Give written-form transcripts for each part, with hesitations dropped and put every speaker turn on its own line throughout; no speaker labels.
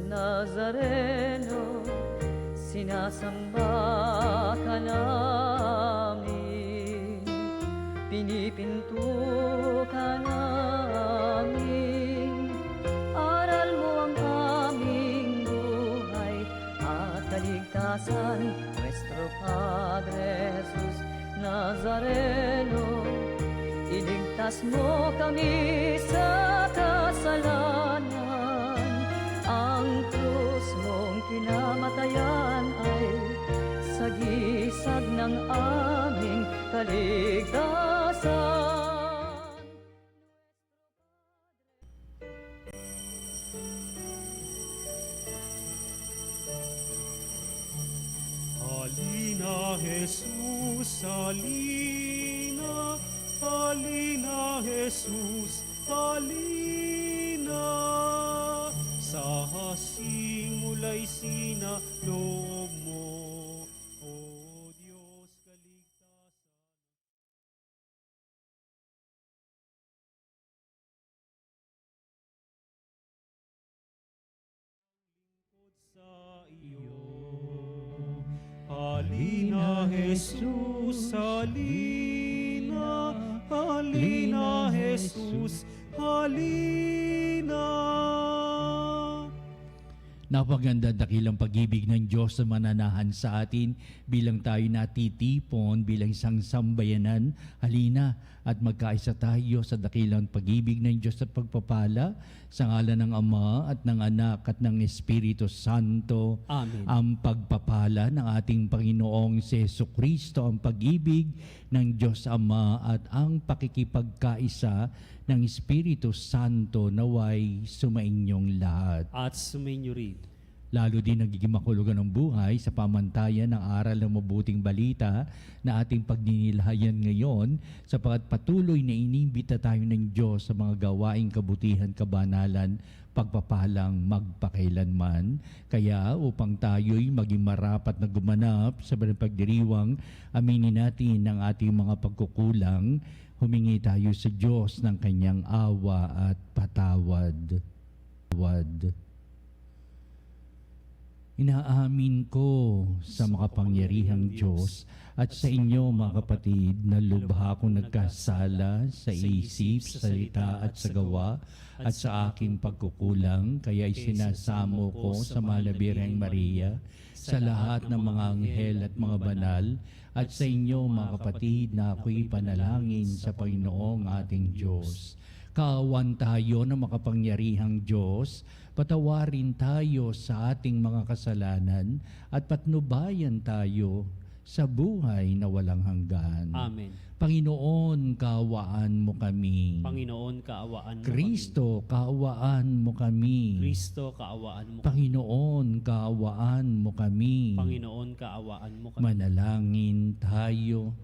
Nazareno, sinasamba ka namin, pinipinto ka namin. Aral mo ang aming buhay at kaligtasan, Nuestro Padre Jesus Nazareno. Iligtas mo kami sa kasalanan, ang krus mong kinamatayan ay sagisag ng aming kaligtasan.
Halina, Jesus, halina, halina, Jesus, halina. Sa hasimulay sinaloob mo, O Diyos, kaligtasan. Lingkod sa iyo. Halina, Jesus, halina, halina, Jesus, halina.
Napaganda dakilang pag-ibig ng Diyos na mananahan sa atin bilang tayo natitipon bilang isang sambayanan. Halina at magkaisa tayo sa dakilang pag-ibig ng Diyos at pagpapala sa ngalan ng Ama at ng Anak at ng Espiritu Santo.
Amen.
Ang pagpapala ng ating Panginoong si Jesucristo, ang pag-ibig ng Diyos Ama at ang pakikipagkaisa ng Espiritu Santo naway sumainyong lahat.
At sumainyo rin.
Lalo din nagiging makulugan ng buhay sa pamantayan ng aral ng mabuting balita na ating pagninilhayan ngayon, sapagat patuloy na inimbita tayo ng Diyos sa mga gawaing kabutihan, kabanalan, pagpapalang magpakailanman. Kaya upang tayo'y maging marapat na gumanap sa pagdiriwang, aminin natin ang ating mga pagkukulang, humingi tayo sa Diyos ng kanyang awa at patawad. Inaamin ko sa makapangyarihang Diyos at sa inyo mga kapatid na lubha akong nagkasala sa isip, salita at sa gawa at sa aking pagkukulang, kaya isinasamo ko sa mahal na Birheng Maria, sa lahat ng mga anghel at mga banal, at sa inyo mga kapatid na ako'y panalangin sa Panginoong ating Diyos. Kaawan tayo ng makapangyarihang Diyos, patawarin tayo sa ating mga kasalanan at patnubayan tayo sa buhay na walang hanggan.
Amen.
Panginoon, kaawaan mo kami.
Panginoon, kaawaan mo
Kristo, kaawaan mo kami.
kami. Kristo, kaawaan mo kami.
Panginoon, kaawaan mo kami.
Panginoon, kaawaan mo kami.
Manalangin tayo.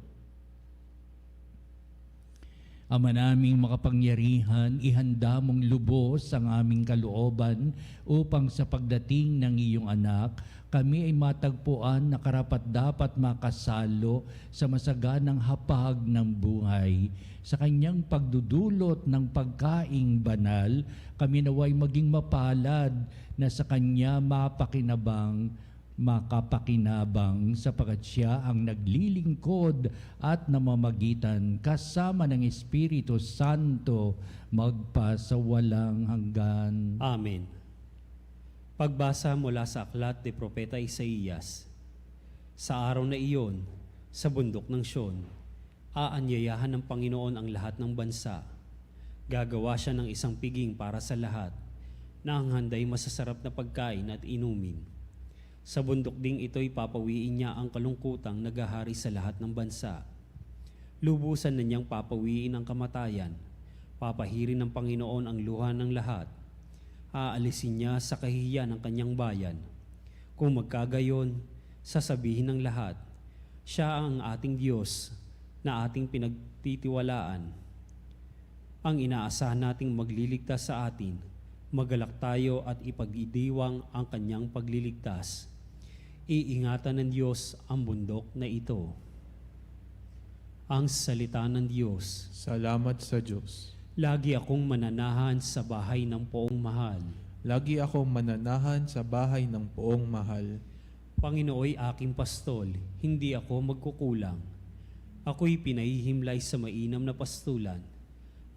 Ama naming makapangyarihan, ihanda mong lubos ang aming kalooban upang sa pagdating ng iyong anak, kami ay matagpuan na karapat-dapat makasalo sa masaganang hapag ng buhay. Sa kanyang pagdudulot ng pagkaing banal, kami naway maging mapalad na sa kanya makapakinabang sapagat siya ang naglilingkod at namamagitan kasama ng Espiritu Santo magpasawalang hanggan.
Amen. Pagbasa mula sa aklat ni Propeta Isaías. Sa araw na iyon, sa bundok ng Sion, aanyayahan ng Panginoon ang lahat ng bansa. Gagawa siya ng isang piging para sa lahat, na ang handay masasarap na pagkain at inumin. Sa bundok ding ito'y papawiin niya ang kalungkutang nagahari sa lahat ng bansa. Lubusan na niyang papawiin ang kamatayan. Papahirin ng Panginoon ang luha ng lahat. Aalisin niya sa kahihiyan ng kanyang bayan. Kung magkagayon, sasabihin ng lahat, siya ang ating Diyos na ating pinagtitiwalaan. Ang inaasahan nating magliligtas sa atin, magalak tayo at ipag-idiwang ang kanyang pagliligtas. Iingatan ng Diyos ang bundok na ito. Ang salita ng Diyos.
Salamat sa Diyos.
Lagi akong mananahan sa bahay ng poong mahal.
Lagi akong mananahan sa bahay ng poong mahal.
Panginooy aking pastol, hindi ako magkukulang. Ako'y pinahihimlay sa mainam na pastulan,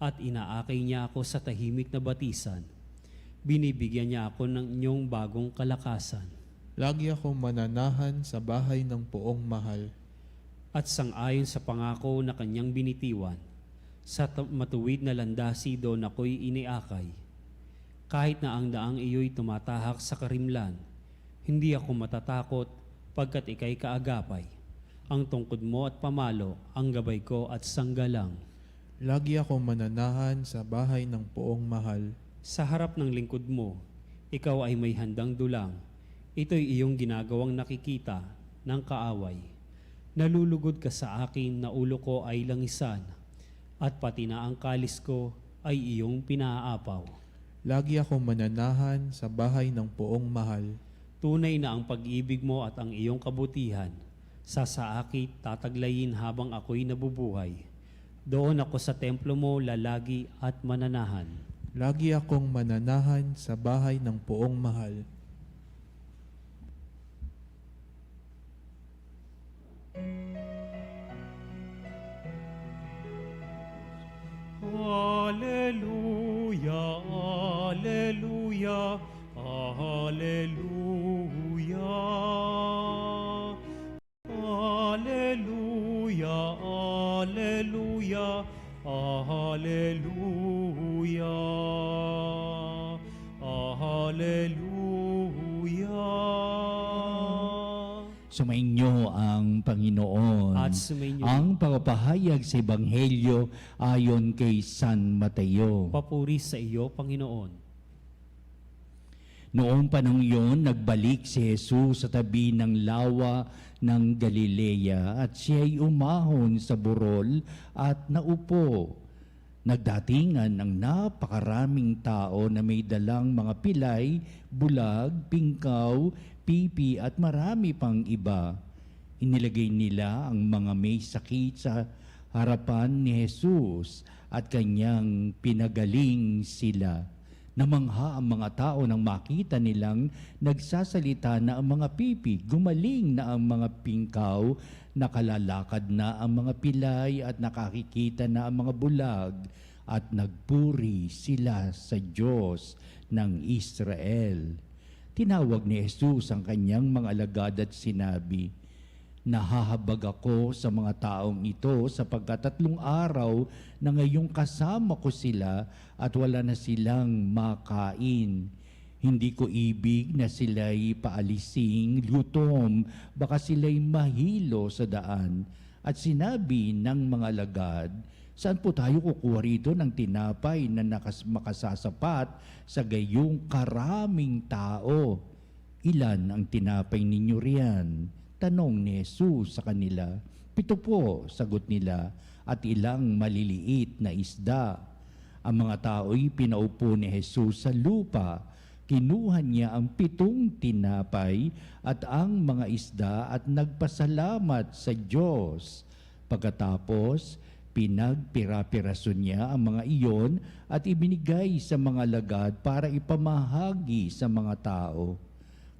at inaakay niya ako sa tahimik na batisan. Binibigyan niya ako ng inyong bagong kalakasan.
Lagi akong mananahan sa bahay ng poong mahal.
At sangayon sa pangako na kanyang binitiwan, sa matuwid na landasi doon ako'y iniakay. Kahit na ang daang iyo'y tumatahak sa karimlan, hindi ako matatakot pagkat ika'y kaagapay. Ang tungkod mo at pamalo, ang gabay ko at sanggalang.
Lagi akong mananahan sa bahay ng poong mahal.
Sa harap ng lingkod mo, ikaw ay may handang dulang. Ito'y iyong ginagawang nakikita ng kaaway. Nalulugod ka sa akin na ulo ko ay langisan, at pati na ang kalis ko ay iyong pinaapaw.
Lagi akong mananahan sa bahay ng poong mahal.
Tunay na ang pag-ibig mo at ang iyong kabutihan, sa saakit tataglayin habang ako'y nabubuhay. Doon ako sa templo mo lalagi at mananahan.
Lagi akong mananahan sa bahay ng poong mahal.
Alleluia, alleluia, alleluia. Alleluia, alleluia, alleluia. Alleluia.
Sumainyo ang Panginoon.
At sumainyo
ang pagpapahayag sa Ebanghelyo ayon kay San Mateo.
papuri sa iyo, Panginoon.
Noong panahon yun, nagbalik si Jesus sa tabi ng lawa ng Galilea at siya'y umahon sa burol at naupo. Nagdatingan ng napakaraming tao na may dalang mga pilay, bulag, pingkaw, pipi at marami pang iba. Inilagay nila ang mga may sakit sa harapan ni Jesus at kanyang pinagaling sila. Namangha ang mga tao nang makita nilang nagsasalita na ang mga pipi, gumaling na ang mga pingkaw, nakalalakad na ang mga pilay at nakakikita na ang mga bulag, at nagpuri sila sa Diyos ng Israel. Tinawag ni Jesus ang kanyang mga alagad at sinabi, "Nahahabag ako sa mga taong ito sapagkat 3 araw na ngayong kasama ko sila at wala na silang makain. Hindi ko ibig na sila'y paalising gutom, baka sila'y mahilo sa daan." At sinabi ng mga alagad, "Saan po tayo kukuha rito ng tinapay na makasasapat sa gayong karaming tao? Ilan ang tinapay ninyo riyan?" Tanong ni Jesus sa kanila. "7 po," sagot nila, "at ilang maliliit na isda." Ang mga tao'y pinaupo ni Jesus sa lupa. Kinuha niya ang 7 tinapay at ang mga isda at nagpasalamat sa Diyos. Pagkatapos, pinagpira-piraso niya ang mga iyon at ibinigay sa mga alagad para ipamahagi sa mga tao.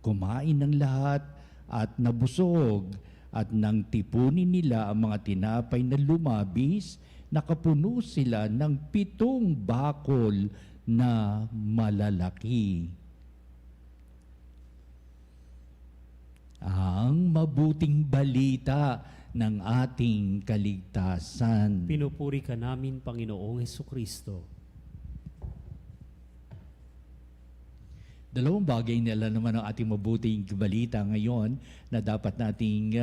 Kumain ng lahat at nabusog, at nang tipunin nila ang mga tinapay na lumabis, nakapuno sila ng 7 bakol na malalaki. Ang mabuting balita ng ating kaligtasan.
Pinupuri ka namin, Panginoong Hesukristo.
Dalawang bagay nila naman ang ating mabuting balita ngayon na dapat nating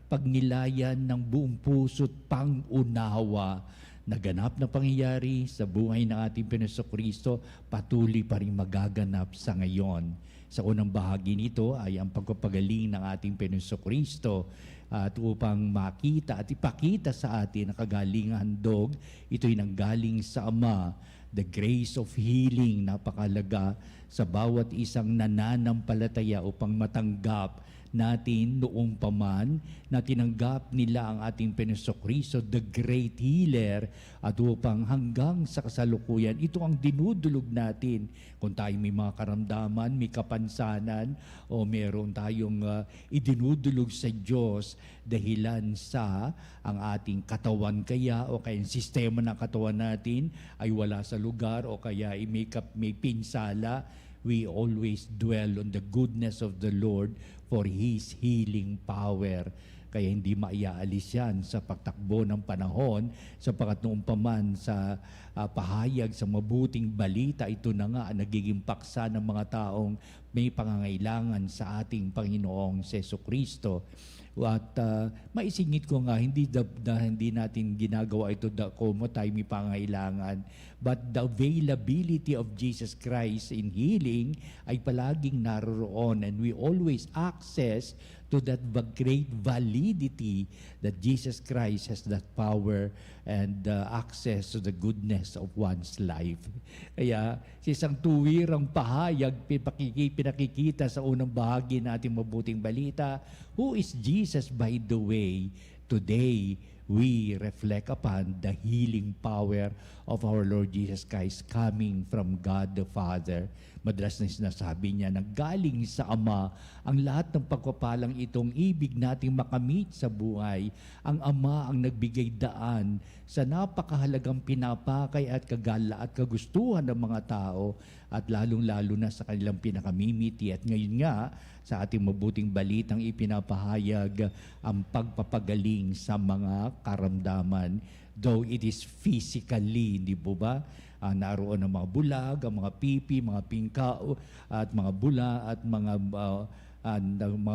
pagnilayan ng buong puso't pang-unawa. Naganap na pangyayari sa buhay ng ating Panginoong patuloy pa rin magaganap sa ngayon. Sa unang bahagi nito ay ang pagpapagaling ng ating Panginoong at upang makita at ipakita sa atin ang kagalingan handog, ito'y nanggaling sa Ama. The grace of healing, napakalaga sa bawat isang nananampalataya upang matanggap natin noong paman na tinanggap nila ang ating Panginoong the great healer, at upang hanggang sa kasalukuyan, ito ang dinudulog natin. Kung tayo may mga karamdaman, may kapansanan, o meron tayong idinudulog sa Diyos dahilan sa ang ating katawan kaya o kaya yung sistema ng katawan natin ay wala sa lugar o kaya may pinsala, we always dwell on the goodness of the Lord for His healing power. Kaya hindi maiaalis yan sa pagtakbo ng panahon, sapagkat noong paman sa pahayag sa mabuting balita, ito na nga ang nagiging paksa ng mga taong may pangangailangan sa ating Panginoong Jesucristo. At maisingit ko nga, hindi natin ginagawa ito kung tayo may pangailangan, but the availability of Jesus Christ in healing ay palaging naroroon, and we always access to that great validity that Jesus Christ has that power and access to the goodness of one's life. Kaya sa isang tuwirang pahayag, pinakikita sa unang bahagi ng ating mabuting balita, who is Jesus by the way? Today, we reflect upon the healing power of our Lord Jesus Christ coming from God the Father. Madalas na sinasabi niya na galing sa Ama ang lahat ng pagpapalang itong ibig nating makamit sa buhay. Ang Ama ang nagbigay daan sa napakahalagang pinapakay at kagala at kagustuhan ng mga tao, at lalong-lalo na sa kanilang pinakamimiti. At ngayon nga, sa ating mabuting balitang ipinapahayag ang pagpapagaling sa mga karamdaman. Though it is physically, hindi po ba? Naroon ang mga bulag, ang mga pipi, mga pingkao, at mga bula, at mga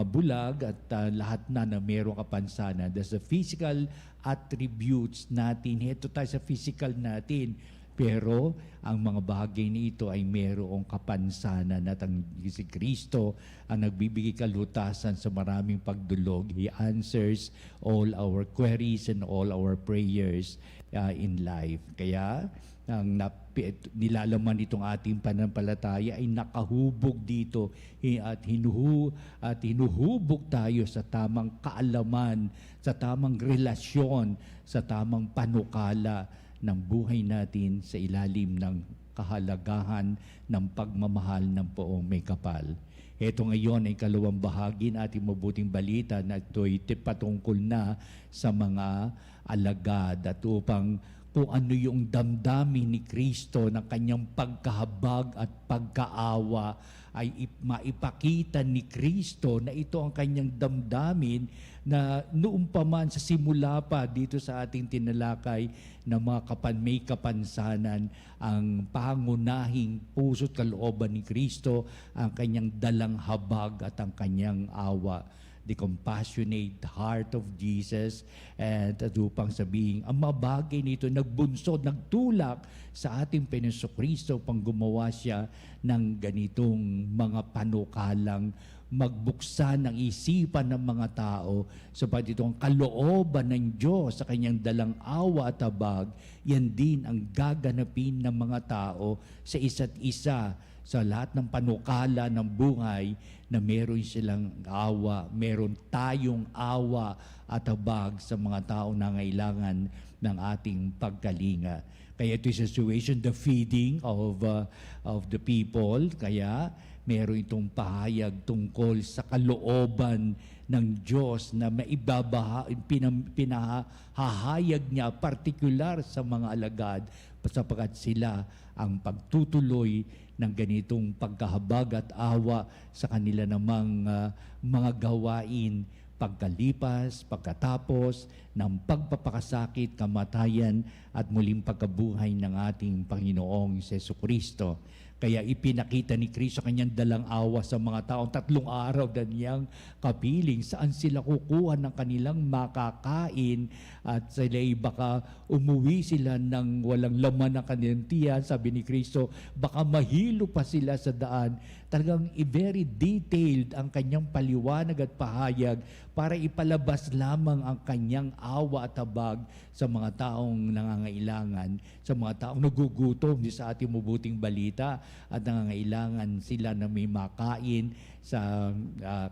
bulag, at lahat na mayroong kapansanan. There's the physical attributes natin. Ito tayo sa physical natin. Pero ang mga bagay nito ay mayroong kapansanan, at ang si Kristo ang nagbibigay kalutasan sa maraming pagdulog. He answers all our queries and all our prayers in life. Kaya ang nilalaman itong ating pananampalataya ay nakahubog dito at hinuhubog tayo sa tamang kaalaman, sa tamang relasyon, sa tamang panukala ng buhay natin sa ilalim ng kahalagahan ng pagmamahal ng Poong May Kapal. Ito ngayon ay kalawang bahagi ng ating mabuting balita na ito'y patungkol na sa mga alagad, at upang kung ano yung damdamin ni Kristo ng kanyang pagkahabag at pagkaawa ay maipakita ni Kristo na ito ang kanyang damdamin na noong pa man sa simula pa dito sa ating tinalakay na may kapansanan, ang pangunahing puso't kalooban ni Kristo, ang kanyang dalang habag at ang kanyang awa. The compassionate heart of Jesus, at upang sabihin, ang mga bagay nito nagbunsod, nagtulak sa ating Panginoong Kristo upang gumawa siya ng ganitong mga panukalang magbuksan ng isipan ng mga tao, sapagat itong kalooban ng Diyos sa kanyang dalang awa at habag, yan din ang gaganapin ng mga tao sa isa't isa, sa lahat ng panukala ng buhay, na meron silang awa, meron tayong awa at habag sa mga taong nangailangan ng ating pagkalinga. Kaya ito yung situation, the feeding of the people. Kaya meron itong pahayag tungkol sa kalooban ng Diyos na pinahahayag niya partikular sa mga alagad, sapagkat sila ang pagtutuloy ng ganitong pagkahabag at awa sa kanila namang mga gawain pagkalipas, pagkatapos ng pagpapakasakit, kamatayan at muling pagkabuhay ng ating Panginoong Jesucristo. Kaya ipinakita ni Kristo kanyang dalang awa sa mga taong 3 araw na niyang kapiling, saan sila kukuha ng kanilang makakain, at sila baka umuwi sila ng walang laman ng kanilang tiyan. Sabi ni Kristo, baka mahilo pa sila sa daan. Talagang very detailed ang kanyang paliwanag at pahayag para ipalabas lamang ang kanyang awa at habag sa mga taong nangangailangan, sa mga taong nagugutom. Sa ating mabuting balita, at nangangailangan sila na may makain sa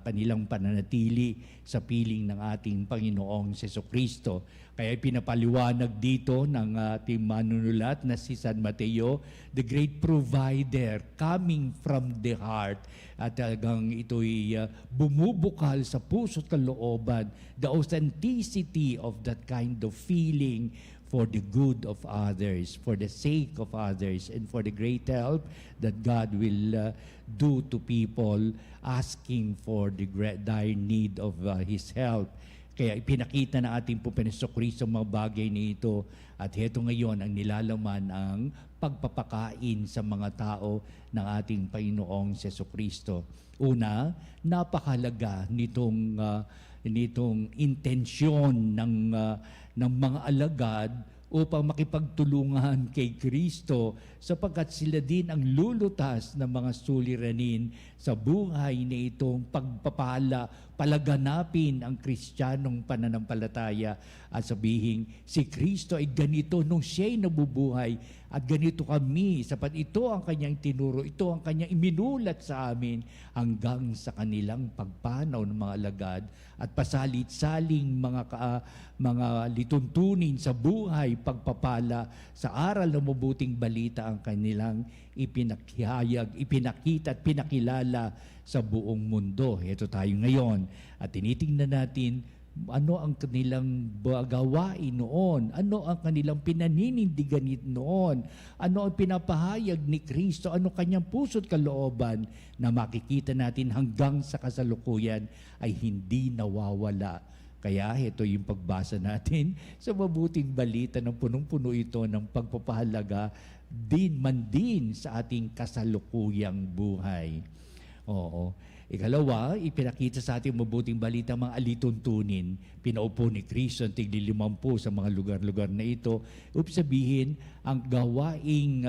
kanilang pananatili sa piling ng ating Panginoong Jesucristo. Kaya pinapaliwanag dito ng ating manunulat na si San Mateo, the great provider coming from the heart. At talagang ito'y bumubukal sa puso't kalooban, the authenticity of that kind of feeling for the good of others, for the sake of others, and for the great help that God will do to people asking for the dire need of His help. Kaya ipinakita na ating Panginoong Jesucristo mga bagay na ito, at heto ngayon ang nilalaman ang pagpapakain sa mga tao ng ating Panginoong Jesucristo. Una, napakahalaga nitong intensyon ng mga alagad upang makipagtulungan kay Kristo, sapagkat sila din ang lulutas ng mga suliranin sa buhay na itong pagpapala, palaganapin ang Kristiyanong pananampalataya at sabihin, si Kristo ay ganito nung siya'y nabubuhay at ganito kami, sapat ito ang kanyang tinuro, ito ang kanyang iminulat sa amin hanggang sa kanilang pagpanaw ng mga alagad at pasalit-saling mga lituntunin sa buhay, pagpapala sa aral ng mabuting balita ang kanilang ipinakihayag, ipinakita at pinakilala sa buong mundo. Ito tayo ngayon at tinitingnan natin ano ang kanilang gawain noon, ano ang kanilang pinaninindigan noon, ano ang pinapahayag ni Kristo, ano kanyang puso't kalooban na makikita natin hanggang sa kasalukuyan ay hindi nawawala. Kaya ito yung pagbasa natin sa mabuting balita ng punong-puno ito ng pagpapahalaga din sa ating kasalukuyang buhay. Oo. Ikalawa, ipinakita sa ating mabuting balita mga alituntunin. Pinaupo ni Kristo ang tigli-50 sa mga lugar-lugar na ito. Upang sabihin, ang gawaing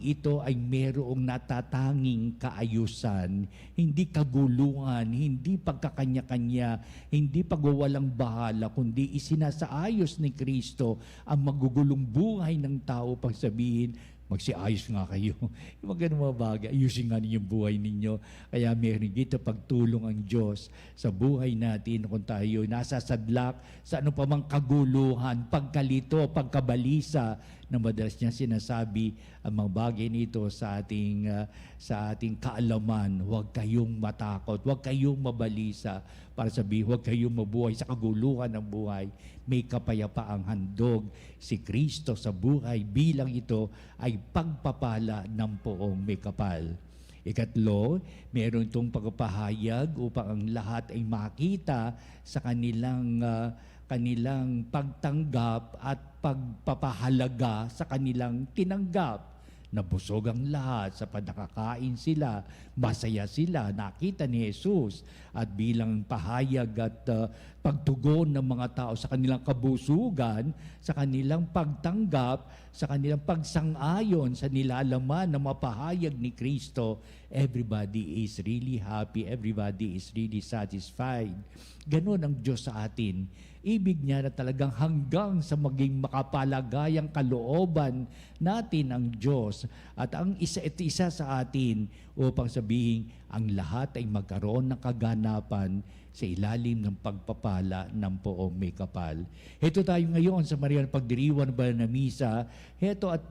ito ay merong natatanging kaayusan, hindi kaguluhan, hindi pagkakanya-kanya, hindi pagwawalang bahala, kundi isinasaayos ni Kristo ang magugulong buhay ng tao pag sabihin, magsiayos nga kayo. Yung mga ganun mga bagay, ayusin nga ninyong buhay ninyo. Kaya meron dito pagtulong ang Diyos sa buhay natin kung tayo nasasadlak sa ano pa mang kaguluhan, pagkalito, pagkabalisa na madalas niya sinasabi ang mga bagay nito sa ating kaalaman. Huwag kayong matakot, huwag kayong mabalisa para sabihin, huwag kayong mabuhay sa kaguluhan ng buhay. May kapayapaang handog si Kristo sa buhay bilang ito ay pagpapala ng poong may kapal. Ikatlo, meron itong pagpapahayag upang ang lahat ay makita sa kanilang pagtanggap at pagpapahalaga sa kanilang tinanggap. Nabusog ang lahat sa nakakain sila, masaya sila, nakita ni Jesus. At bilang pahayag at pagtugon ng mga tao sa kanilang kabusugan, sa kanilang pagtanggap, sa kanilang pagsang-ayon, sa nilalaman na mapahayag ni Kristo, everybody is really happy, everybody is really satisfied. Ganon ang Diyos sa atin. Ibig niya na talagang hanggang sa maging makapalagayang kalooban natin ang Diyos at ang isa sa atin upang sabihin ang lahat ay magkaroon ng kaganapan sa ilalim ng pagpapala ng poong may kapal. Heto tayo ngayon sa Marian Pagdiriwan ng Misa. Heto at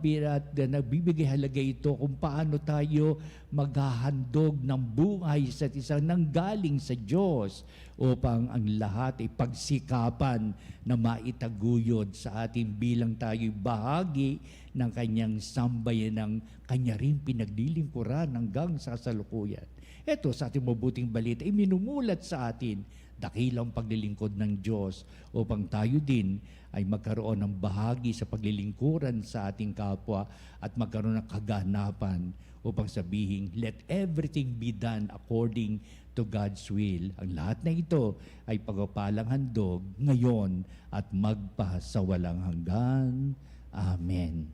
nagbibigay halaga ito kung paano tayo maghahandog ng buhay sa isang nanggaling sa Diyos upang ang lahat ay pagsikapan na maitaguyod sa atin bilang tayo'y bahagi ng kanyang sambayan ng kanya rin pinaglilingkuran hanggang sa kasalukuyan. Ito sa ating mabuting balita, minumulat sa atin dakilang paglilingkod ng Diyos upang tayo din ay magkaroon ng bahagi sa paglilingkuran sa ating kapwa at magkaroon ng kaganapan upang sabihin, let everything be done according to God's will. Ang lahat na ito ay pagpapalang handog ngayon at magpasawalang hanggan. Amen.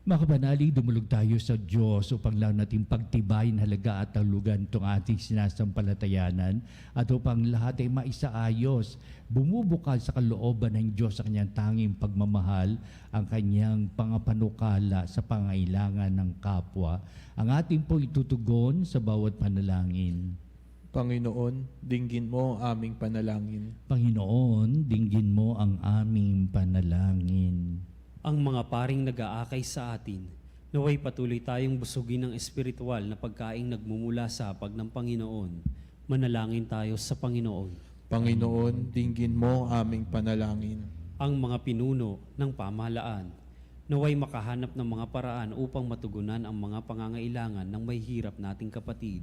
Mga kabanalig, dumulog tayo sa Diyos upang lang natin pagtibayin, halaga at talugan itong ating sinasampalatayanan at upang lahat ay maisaayos, bumubukal sa kalooban ng Diyos sa kanyang tanging pagmamahal, ang kanyang pangapanukala sa pangailangan ng kapwa. Ang ating po itutugon sa bawat panalangin.
Panginoon, dinggin mo ang aming panalangin.
Panginoon, dinggin mo ang aming panalangin.
Ang mga paring nag-aakay sa atin, naway patuloy tayong busugin ng espiritual na pagkaing nagmumula sa hapag ng Panginoon. Manalangin tayo sa Panginoon.
Panginoon, dinggin mo ang aming panalangin.
Ang mga pinuno ng pamahalaan, naway makahanap ng mga paraan upang matugunan ang mga pangangailangan ng may hirap nating kapatid.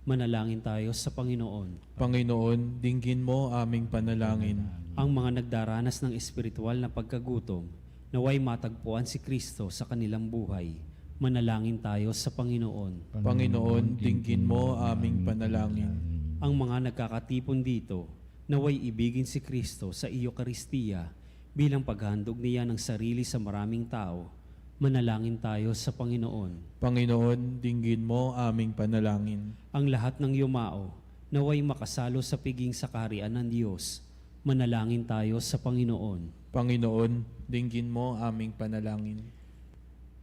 Manalangin tayo sa Panginoon.
Panginoon, dinggin mo ang aming panalangin.
Ang mga nagdaranas ng espiritual na pagkagutom, naway matagpuan si Kristo sa kanilang buhay. Manalangin tayo sa Panginoon.
Panginoon, dinggin mo ang aming panalangin.
Ang mga nagkakatipon dito, naway ibigin si Kristo sa Eucharistia bilang paghandog niya ng sarili sa maraming tao. Manalangin tayo sa Panginoon.
Panginoon, dinggin mo ang aming panalangin.
Ang lahat ng yumao, naway makasalo sa piging sa kaharian ng Diyos. Manalangin tayo sa Panginoon.
Panginoon, dinggin mo ang aming panalangin.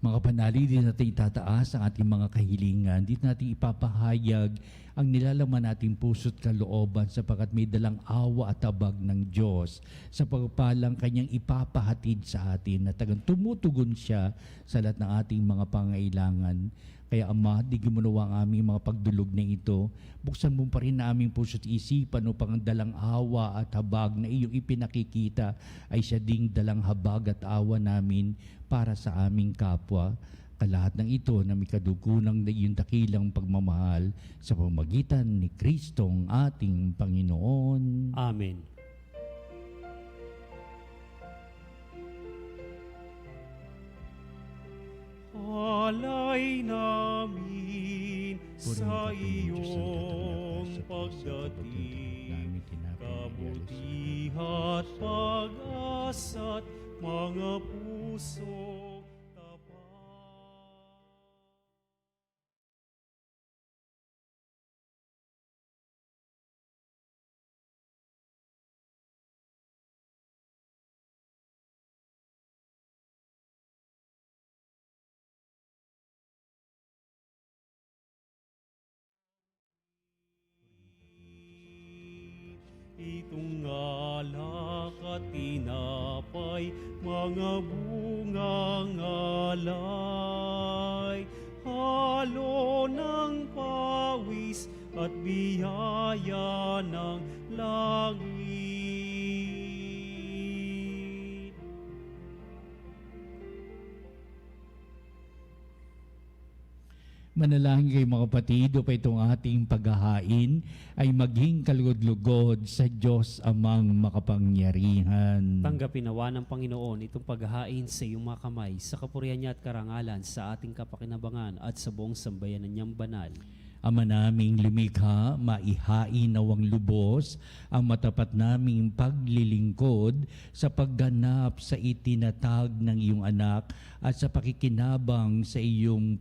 Mga panali, din natin itataas ang ating mga kahilingan. Din natin ipapahayag ang nilalaman nating puso't kalooban sapagkat may dalang awa at tabag ng Diyos sa pagpalang kanyang ipapahatid sa atin na tagang tumutugon siya sa lahat ng ating mga pangailangan. Kaya Ama, digin mo nawa ang aming mga pagdulog na ito. Buksan mo pa rin na aming puso't isipan upang ang dalang awa at habag na iyong ipinakikita ay siya ding dalang habag at awa namin para sa aming kapwa. Kalahat ng ito na may kadugunang na iyong dakilang pagmamahal sa pamamagitan ni Kristong ating Panginoon.
Amen. Alay namin sa iyong pagdating, kabutihat pag-asa't mga pusong tapat. Itong alak at tinapay, mga bungang alay, halo ng pawis at biyaya ng langit.
Manalangin kayo mga kapatid, upang itong ating paghahain ay maging kalugod-lugod sa Diyos amang makapangyarihan.
Tanggapin nawa ng Panginoon itong paghahain sa iyong mga kamay, sa kapurihan niya at karangalan, sa ating kapakinabangan at sa buong sambayanan niyang banal.
Ama naming lumikha, maihain nawang lubos ang matapat naming paglilingkod sa pagganap sa itinatag ng iyong anak at sa pakikinabang sa iyong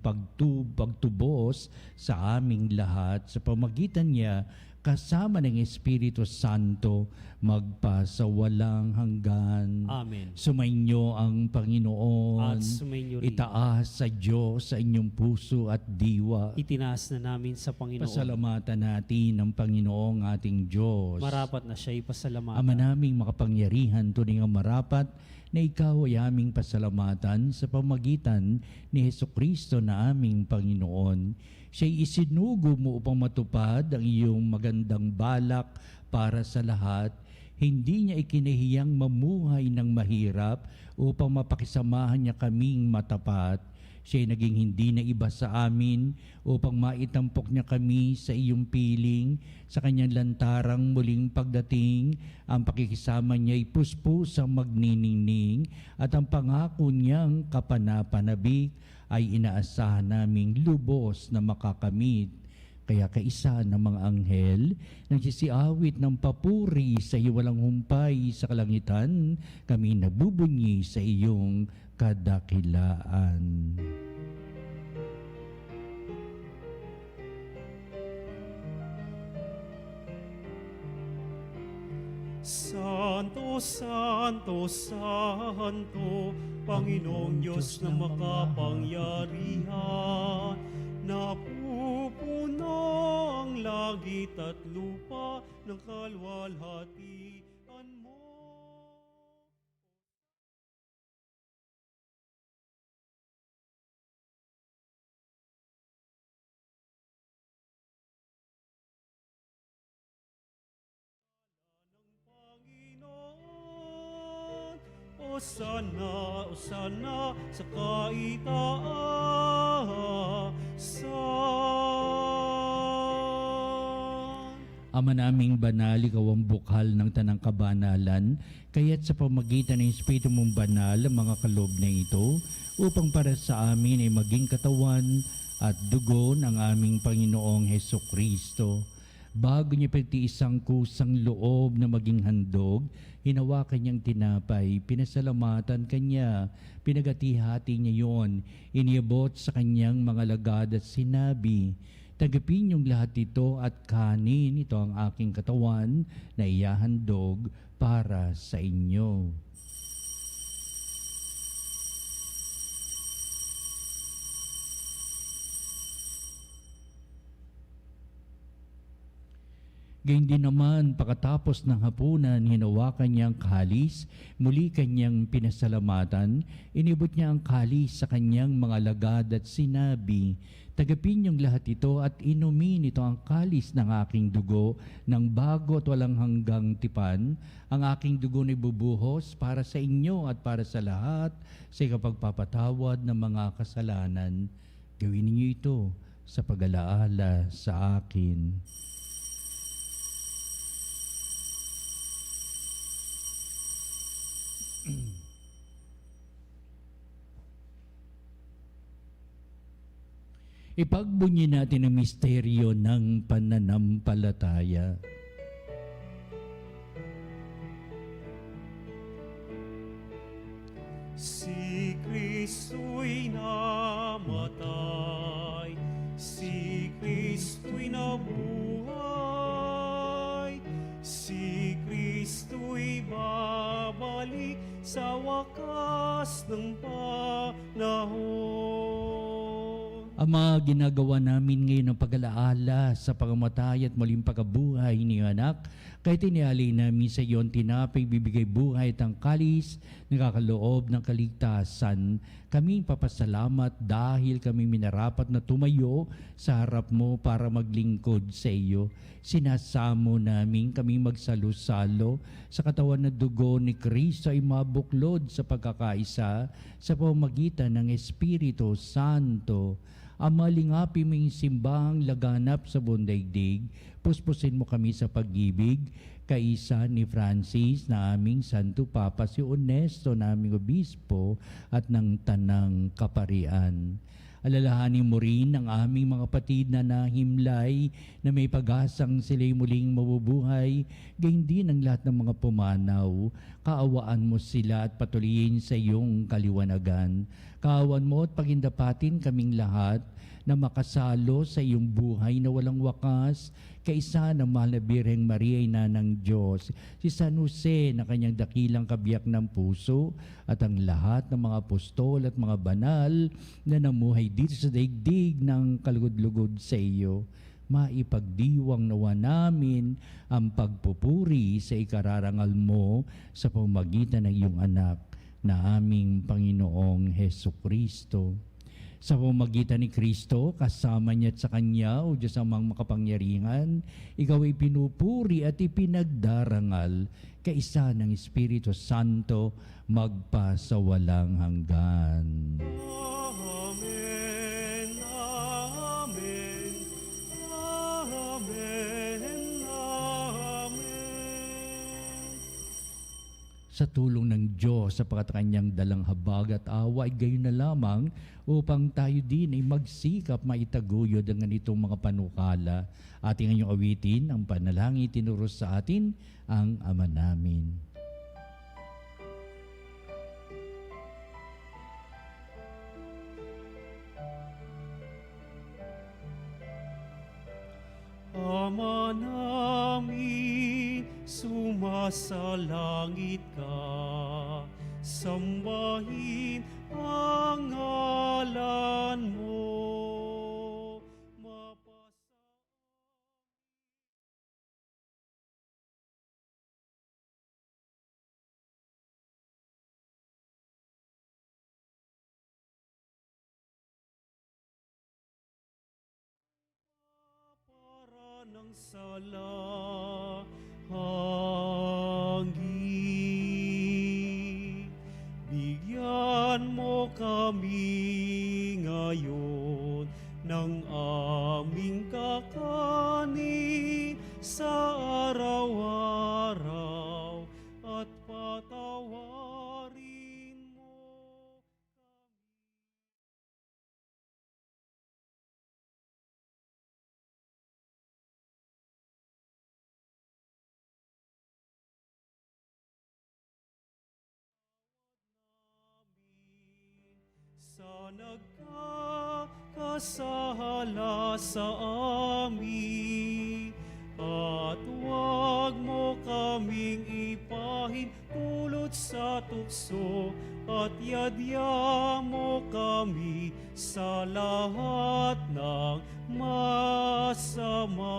pagtubos sa aming lahat. Sa pamagitan niya, kasama ng Espiritu Santo, magpasawalang hanggan.
Amen.
Sumainyo ang Panginoon.
At sumainyo rin.
Itaas sa Diyos sa inyong puso at diwa.
Itinaas na namin sa Panginoon.
Pasalamatan natin ang Panginoong ating Diyos.
Marapat na siya'y pasalamatan.
Ama naming makapangyarihan, tunay nga marapat na ikaw ay aming pasalamatan sa pamagitan ni Hesukristo na aming Panginoon. Siya'y isinugo mo upang matupad ang iyong magandang balak para sa lahat. Hindi niya ikinahiyang mamuhay ng mahirap upang mapakisamahan niya kaming matapat. Siya'y naging hindi na iba sa amin upang maitampok niya kami sa iyong piling. Sa kanyang lantarang muling pagdating, ang pakikisama niya'y puspusang magniningning at ang pangako niyang kapanapanabik ay inaasahan naming lubos na makakamit. Kaya kaisa ng mga anghel, nagsisiawit ng papuri sa iyo walang humpay sa kalangitan, kami nabubunyi sa iyong kadakilaan.
Santo, Santo, Santo, Panginoong Diyos na makapangyarihan, napupuno ang langit at lupa ng kalwalhatian mo. Panginoon, Osana, Osana sa kaitaasan.
Ama naming banal, ikaw ang bukal ng tanang kabanalan, kaya't sa pamagitan ng Espiritu mong banal, ang mga kaloob na ito, upang para sa amin ay maging katawan at dugo ng aming Panginoong Hesukristo. Bago niya pagtiis ang kusang loob na maging handog, hinawakan niyang tinapay, pinasalamatan kanya, pinagati-hati niya yon, iniabot sa kanyang mga lagad at sinabi, "Tagapin niyong lahat ito at kanin, ito ang aking katawan na iyahandog para sa inyo." Gayun din naman, pagkatapos ng hapunan, hinawakan niya ang kalis, muli kanyang pinasalamatan, inibot niya ang kalis sa kanyang mga lagad at sinabi, "Tagapin niyong lahat ito at inumin, ito ang kalis ng aking dugo, ng bago at walang hanggang tipan. Ang aking dugo na ibubuhos para sa inyo at para sa lahat sa ikapagpapatawad ng mga kasalanan. Gawin niyo ito sa pag-alaala sa akin." Ipagbunyi natin ang misteryo ng pananampalataya.
Si Kristo'y namatay, si Kristo'y nabuhay, si Kristo'y babalik sa wakas ng panahon.
Ama, ginagawa namin ngayon ang pag-alaala sa pagkamatay at muling pagkabuhay ni anak, kahit inialay namin sa iyo ang tinapay, bibigay buhay at ang kalis, nakakaloob ng kaligtasan. Kami papasalamat dahil kami minarapat na tumayo sa harap mo para maglingkod sa iyo. Sinasamo namin kami magsalo-salo sa katawan na dugo ni Kristo ay mabuklod sa pagkakaisa sa pamamagitan ng Espiritu Santo. Ama, lingapi mo yung simbahang laganap sa buong daigdig, puspusin mo kami sa pag-ibig, kaisa ni Francis na aming Santo Papa, si Onesto na aming Obispo at ng Tanang Kaparian. Alalahanin mo rin ang aming mga kapatid na nahimlay na may pag-asang sila'y muling mabubuhay, gayon din ang lahat ng mga pumanaw. Kaawaan mo sila at patuloyin sa iyong kaliwanagan. Kaawaan mo at pagindapatin kaming lahat na makasalo sa iyong buhay na walang wakas, kaisa ng mahal na Birheng Maria, ina ng Diyos, si San Jose na kanyang dakilang kabiyak ng puso, at ang lahat ng mga apostol at mga banal na namuhay dito sa daigdig ng kalugod-lugod sa iyo. Maipagdiwang nawa namin ang pagpupuri sa ikararangal mo sa pamamagitan ng iyong anak na aming Panginoong Hesukristo. Sa pamamagitan ni Kristo, kasama niya at sa Kanya, o Diyos amang makapangyarihan, ikaw ay pinupuri at ipinagdarangal, kaisa ng Espiritu Santo, magpa sa walang hanggan.
Amen, amen, amen, amen.
Sa tulong ng Diyos, sapagat kanyang dalang habag at awa, ay gayon na lamang upang tayo din ay magsikap maitaguyod ang ganitong mga panukala. Ating ngayong awitin ang panalangin tinuro sa atin ang Ama namin.
nasa langit ka, sambahin ang ngalan mo. Para ng sala hangin, bigyan mo kami ngayon ng aming kakanin sa araw-araw at patawarin mo sa nagkakasala sa amin, at huwag mo kaming ipahin pulot sa tukso, at yadya mo kami sa lahat ng masama.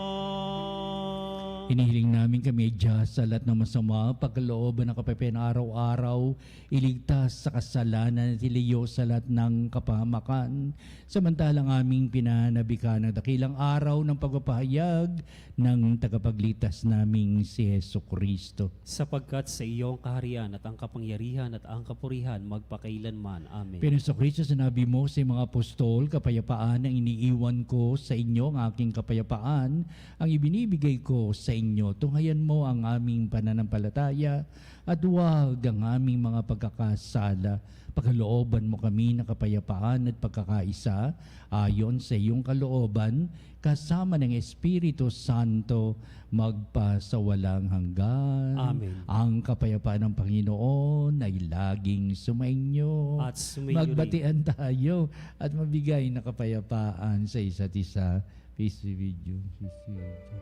Inihiling namin kami Diyos sa lahat ng masama, pagkalooban ng kapapayan araw-araw, iligtas sa kasalanan at iliyo sa lahat ng kapahamakan. Samantalang aming pinanabikan ng dakilang araw ng pagpapahayag ng tagapagligtas naming si Hesus Kristo.
Sapagkat sa iyong kaharian at ang kapangyarihan at ang kapurihan magpakailanman. Amen.
Pero sa Kristo, sinabi mo sa mga apostol, kapayapaan ang iniiwan ko sa inyo, ang aking kapayapaan ang ibinibigay ko sa inyo. Tunghayan mo ang aming pananampalataya at huwag ang aming mga pagkakasala. Pagkalooban mo kami ng kapayapaan at pagkakaisa ayon sa iyong kalooban, kasama ng Espiritu Santo, magpasawalang hanggan.
Amen.
Ang kapayapaan ng Panginoon ay laging sumainyo.
At sumainyo rin.
Magbatian tayo at mabigay na kapayapaan sa isa't isa. Peace be with you. Peace be with you.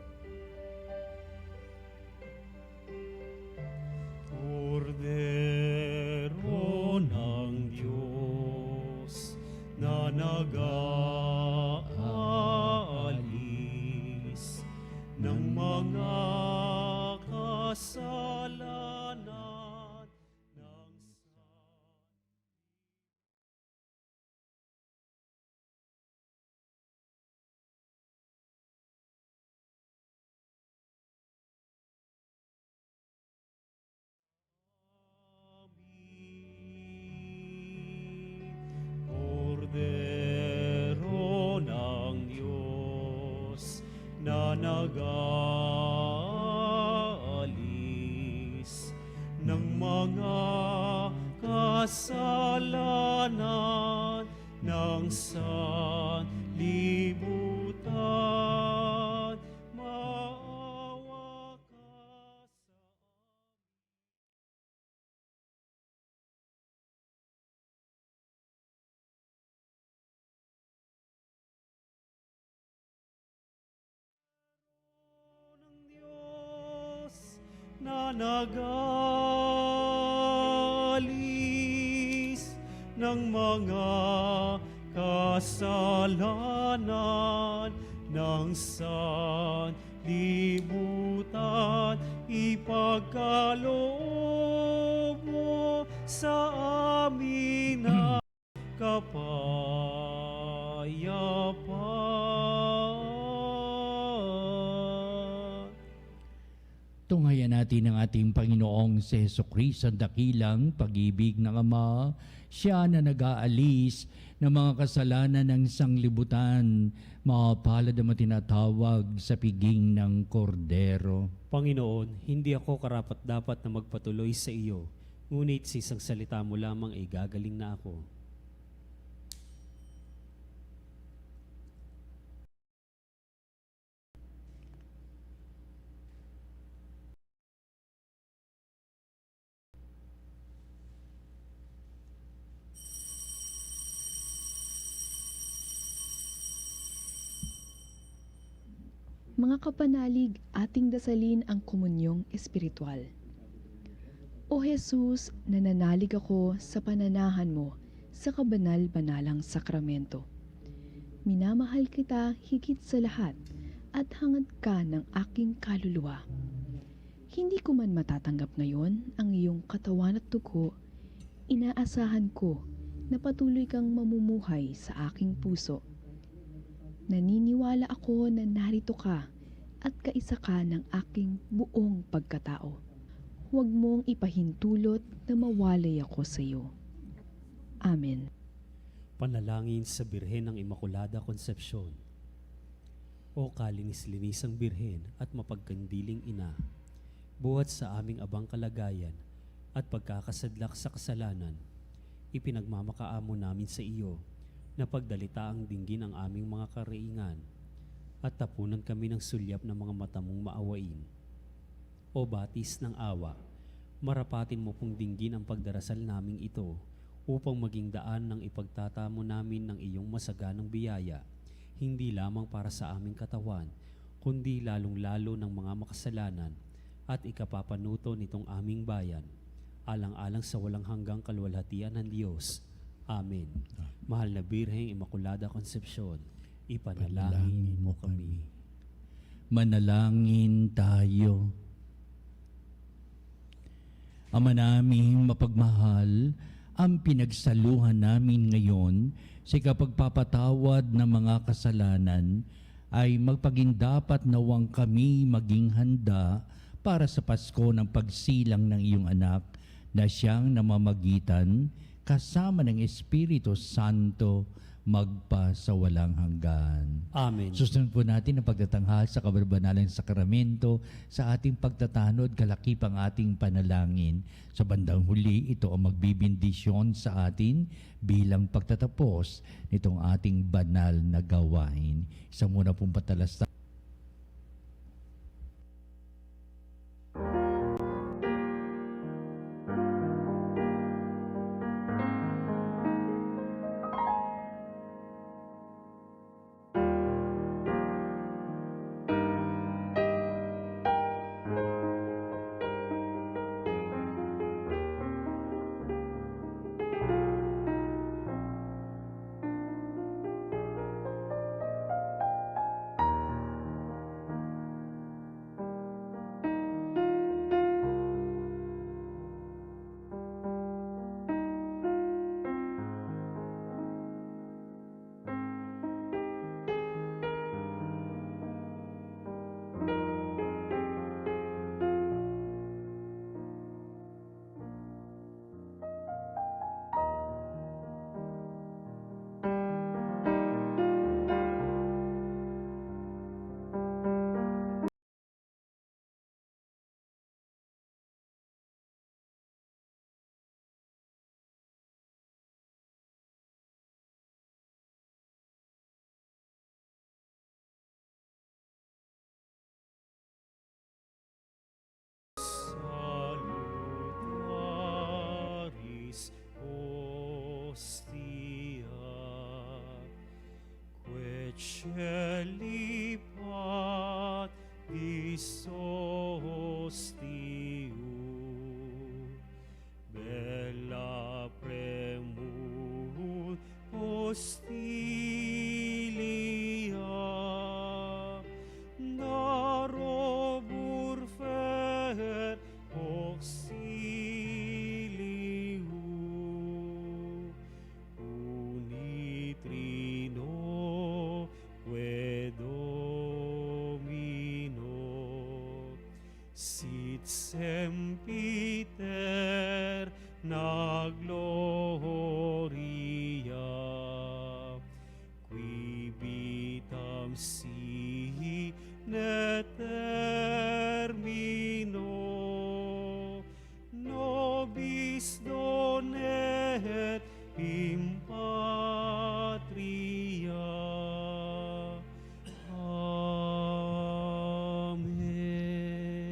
Kordero ng Diyos na nag-aalis ng mga kasalanan ng Kordero ng Diyos na nag-aalis ng mga kasalanan ng sanlibutan. Maawa ka sa ng Diyos na nag-aalis ng mga kasalanan ng sanlibutan, ipagkaloob mo sa amin ang kapayapaan.
Tunghayan natin ang ating Panginoong si Jesucristo, ang dakilang pag-ibig ng Ama. Siya na nag-aalis ng mga kasalanan ng sanglibutan, mapalad ang tinatawag sa piging ng kordero.
Panginoon, hindi ako karapat-dapat na magpatuloy sa iyo, ngunit sa isang salita mo lamang ay gagaling na ako.
Mga kapanalig, ating dasalin ang komunyong espiritual. O Jesus, nananalig ako sa pananahan mo sa kabanal-banalang sakramento. Minamahal kita higit sa lahat at hangad ka ng aking kaluluwa. Hindi ko man matatanggap ngayon ang iyong katawan at dugo, inaasahan ko na patuloy kang mamumuhay sa aking puso. Naniniwala ako na narito ka at kaisa ka ng aking buong pagkatao. Huwag mong ipahintulot na mawalay ako sa iyo. Amen.
Panalangin sa Birhen ng Immaculada Concepcion. O kalinis-linisang Birhen at mapagkandiling Ina, buhat sa aming abang kalagayan at pagkakasadlak sa kasalanan, ipinagmamakaamo namin sa iyo na pagdalita ang dinggin ang aming mga karaingan at tapunan kami ng sulyap ng mga mata mong maawain. O batis ng awa, marapatin mo pong dinggin ang pagdarasal naming ito upang maging daan ng ipagtatamo namin ng iyong masaganang biyaya, hindi lamang para sa aming katawan, kundi lalong-lalo ng mga makasalanan at ikapapanuto nitong aming bayan, alang-alang sa walang hanggang kalwalhatian ng Diyos. Amen. Mahal na Birheng Immaculada Concepcion, ipanalangin mo kami.
Manalangin tayo. Ama naming mapagmahal, ang pinagsaluhan namin ngayon sa kapagpapatawad ng mga kasalanan ay magpagindapat nawang kami maging handa para sa Pasko ng pagsilang ng iyong anak na siyang namamagitan kasama ng Espiritu Santo magpa sa walang hanggan.
Amen.
Susunod po natin ang pagtatanghal sa kabarabanalang sakramento sa ating pagtatanod, kalakip ang ating panalangin. Sa bandang huli, ito ang magbibindisyon sa atin bilang pagtatapos nitong ating banal na gawain. Isa muna pong patalasta.
Salutaris hostia, quae celi patis hostium, bella premur hostilia, narobur fer auxilium, unitrino que Domino, sit sempiter na gloria, qui vitam si ne termino, nobis donet in patria. Amen.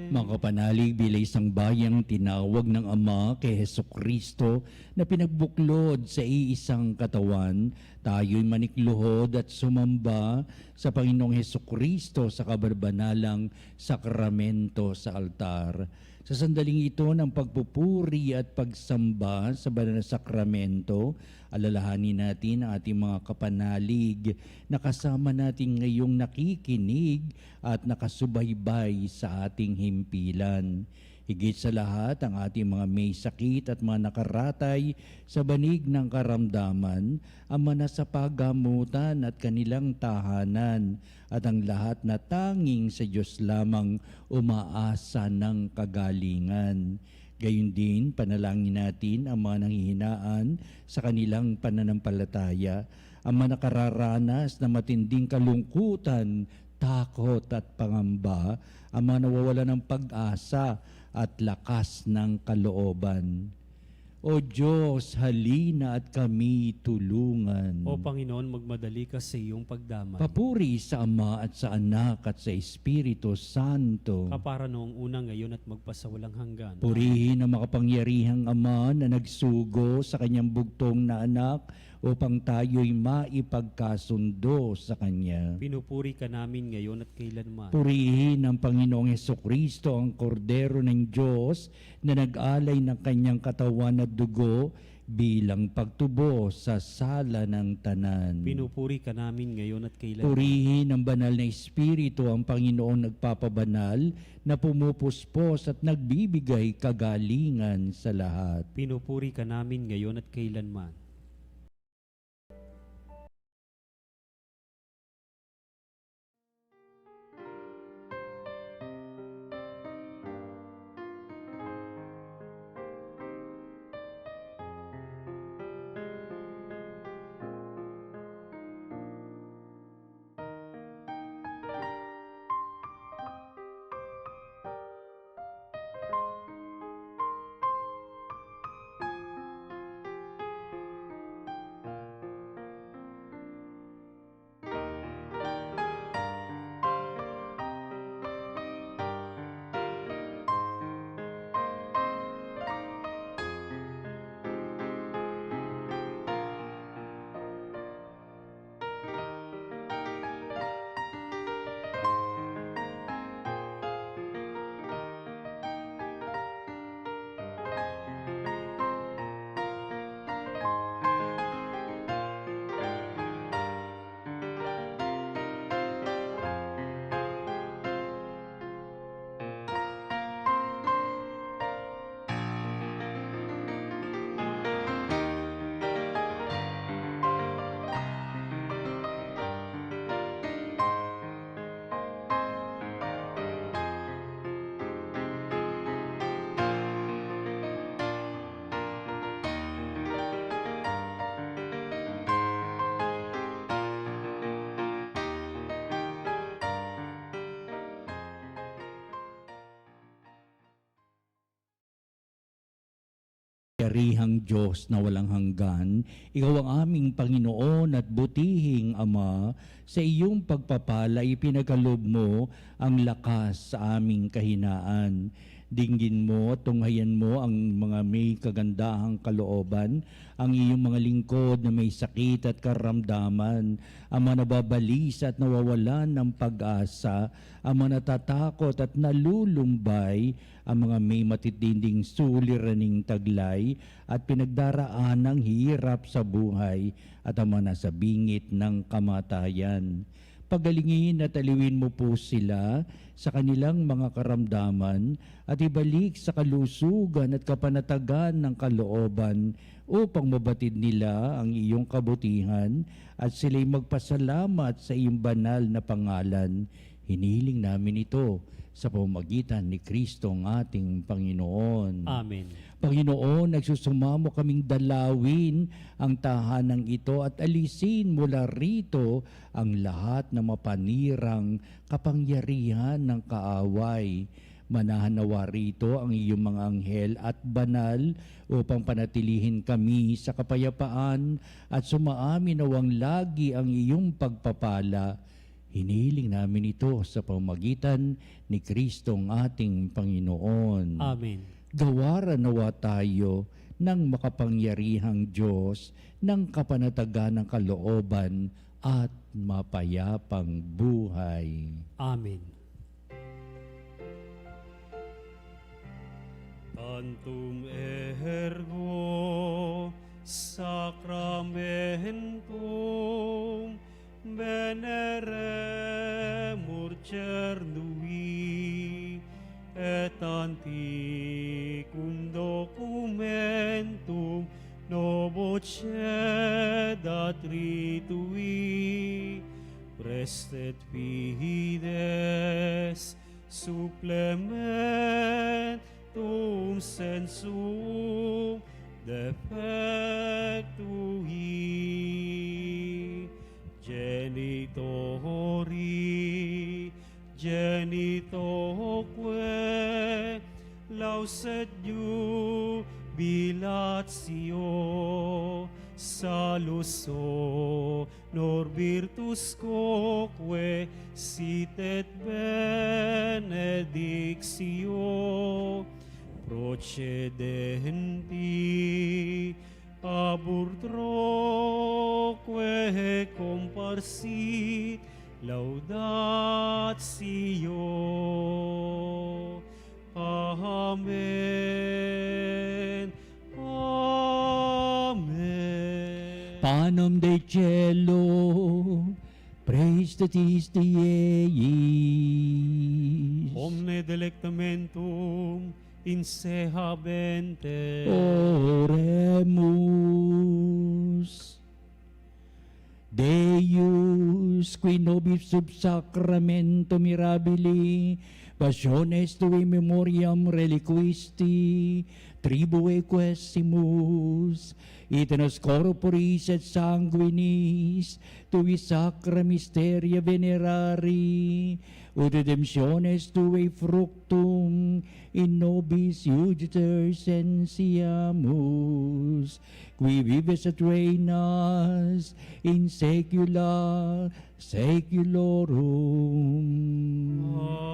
Mga kapanalig, bilay isang bayang tinawag ng Ama kay Hesukristo na pinagbuklod sa iisang katawan, tayo'y manikluhod at sumamba sa Panginoong Hesukristo sa kabarabanalang sakramento sa altar. Sa sandaling ito ng pagpupuri at pagsamba sa banal na sakramento, alalahanin natin ang ating mga kapanalig na kasama natin ngayong nakikinig at nakasubaybay sa ating himpilan. Higit sa lahat, ang ating mga may sakit at mga nakaratay sa banig ng karamdaman, ang mga nasa pagamutan at kanilang tahanan, at ang lahat na tanging sa Diyos lamang umaasa ng kagalingan. Gayun din, panalangin natin ang mga nanghihinaan sa kanilang pananampalataya, ang mga nakararanas na matinding kalungkutan, takot at pangamba, ang mga nawawalan ng pag-asa at lakas ng kalooban. O Diyos, halina at kami tulungan.
O Panginoon, magmadali ka sa iyong pagdamay.
Papuri sa Ama at sa Anak at sa Espiritu Santo.
Kapara noong una, ngayon at magpasawalang hanggan.
Purihin ang makapangyarihang Ama na nagsugo sa kanyang bugtong na anak upang tayo'y maipagkasundo sa Kanya.
Pinupuri ka namin ngayon at kailanman.
Purihin ang Panginoong Hesukristo, ang Kordero ng Diyos na nag-alay ng kanyang katawan at dugo bilang pagtubo sa sala ng tanan.
Pinupuri ka namin ngayon at kailanman.
Purihin ang banal na Espiritu, ang Panginoong nagpapabanal na pumupuspos at nagbibigay kagalingan sa lahat.
Pinupuri ka namin ngayon at kailanman.
Makapangyarihang Diyos na walang hanggan, Ikaw ang aming Panginoon at butihing Ama, sa iyong pagpapala ipinagkaloob mo ang lakas sa aming kahinaan. Dinggin mo at tunghayan mo ang mga may kagandahang kalooban, ang iyong mga lingkod na may sakit at karamdaman, ang mga nababalisa at nawawalan ng pag-asa, ang mga natatakot at nalulumbay, ang mga may matitinding suliraning taglay at pinagdaraan ng hirap sa buhay, at ang mga nasa bingit ng kamatayan. Pagalingin at aliwin mo po sila sa kanilang mga karamdaman at ibalik sa kalusugan at kapanatagan ng kalooban upang mabatid nila ang iyong kabutihan at sila'y magpasalamat sa iyong banal na pangalan. Hinihiling namin ito sa pamamagitan ni Kristo ang ating Panginoon.
Amen.
Panginoon, nagsusumamo kaming dalawin ang tahanang ito at alisin mula rito ang lahat na mapanirang kapangyarihan ng kaaway. Manahanawa rito ang iyong mga anghel at banal upang panatilihin kami sa kapayapaan at sumaamin nawang lagi ang iyong pagpapala. Hinihiling namin ito sa pamamagitan ni Kristo ang ating Panginoon.
Amen.
Gawaran nawa tayo ng makapangyarihang Diyos ng kapanatagan ng kalooban at mapayapang buhay.
Amen. Tantum ergo sacramentum veneremur cernui et antiquum documentum novo cedat ritui prestet fides supplementum sensum defectui genitoque lauset jubilatio saluso nor virtus quoque sit et benedictio procedenti abur troque comparsit laudatio. Amen. Amen.
Panem de cielo, praise the tis Dei.
Omne delectamentum in se habente.
Oremus. Deus, qui nobis sub sacramento mirabili, passiones tui memoriam reliquisti, tribue quesimus, et nos corporis et sanguinis, tui sacra mysteria venerari, ut redemptiones tui fructum in nobis iuditor sensiamus, qui vives et reinas in saecula saeculorum.
Amen.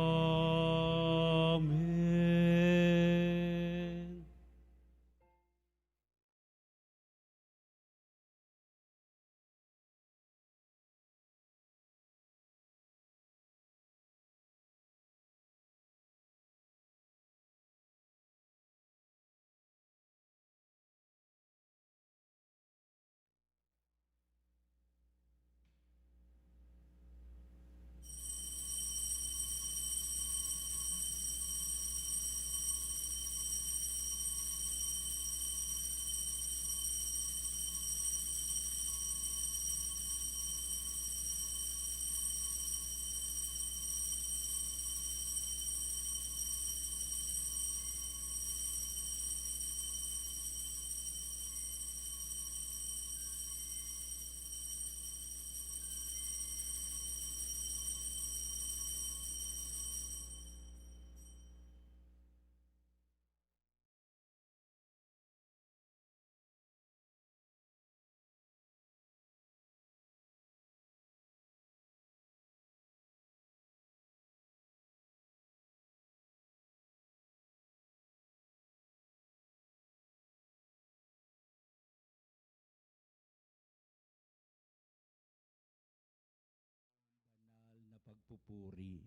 Na pagpupuri.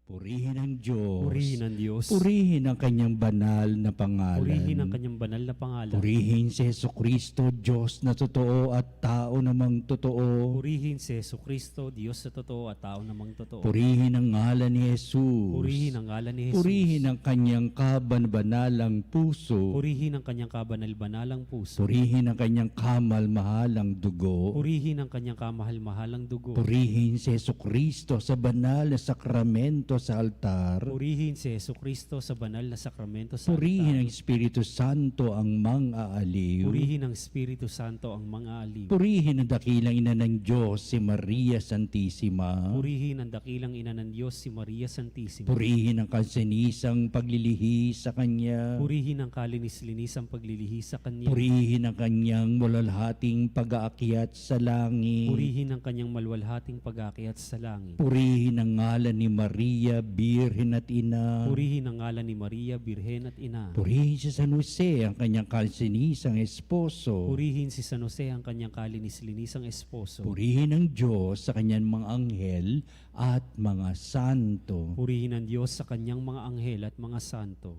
Purihin ang Diyos.
Purihin ang Diyos.
Purihin ang kanyang banal na pangalan.
Purihin ang kanyang banal na pangalan.
Purihin si Jesucristo, Diyos na totoo at tao namang totoo.
Purihin si Jesucristo, Diyos na totoo at tao namang totoo.
Purihin ang ngalan ni Jesus.
Purihin ang ngalan ni Jesus.
Purihin ang kanyang kaban-banalang puso.
Purihin ang kanyang kabanal-banalang puso.
Purihin ang kanyang kamal-mahalang dugo.
Purihin ang kanyang kamahal-mahalang dugo.
Purihin si Jesucristo sa banal na sakramento sa altar.
Purihin si Jesucristo sa banal na sakramento sa
Purihin ang
altar.
Espiritu Santo ang mang-aaliw.
Purihin ang Espiritu Santo ang mga aliw.
Purihin ang dakilang ina ng Diyos, si Maria Santissima.
Purihin ang dakilang ina ng Diyos, si Maria Santissima.
Purihin ang kansinisang paglilihi sa Kanya.
Purihin ang kalinis-linisang paglilihi sa Kanya.
Purihin ang Kanyang malalhating pag-aakyat sa langit.
Purihin ang kanyang malwalhating pag-aakyat sa langit.
Purihin ang ngalan ni Maria, Birhen at Ina.
Purihin ang ngalan ni Maria, Birhen at Ina.
Purihin si San Jose, ang kanyang kansinisang esposo.
Purihin si San Jose, ang kanyang kalinis-linisang esposo.
Purihin ang Diyos sa kanyang mga anghel at mga santo.
Purihin ang Diyos sa kanyang mga anghel at mga santo.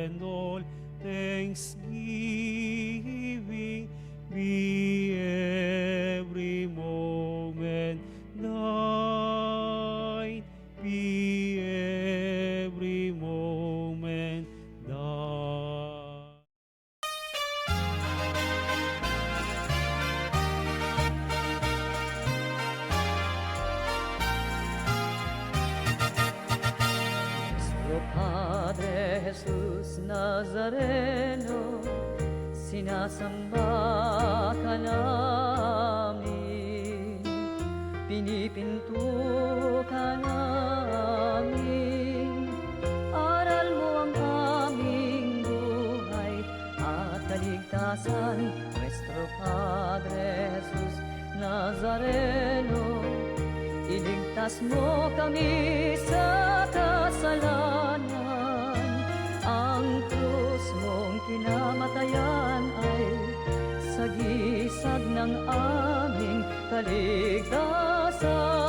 and all thanksgiving be every moment thine, be every moment thine.
Nuestro Padre Jesús Nazareno, sinasamba ka namin, pinipinto ka namin, aral mo ang aming buhay at kaligtasan. Nuestro Padre Jesus Nazareno, iligtas mo kami sa kasalanan. Ang krus mong kinamatayan ay sagisag ng aming kaligtasan.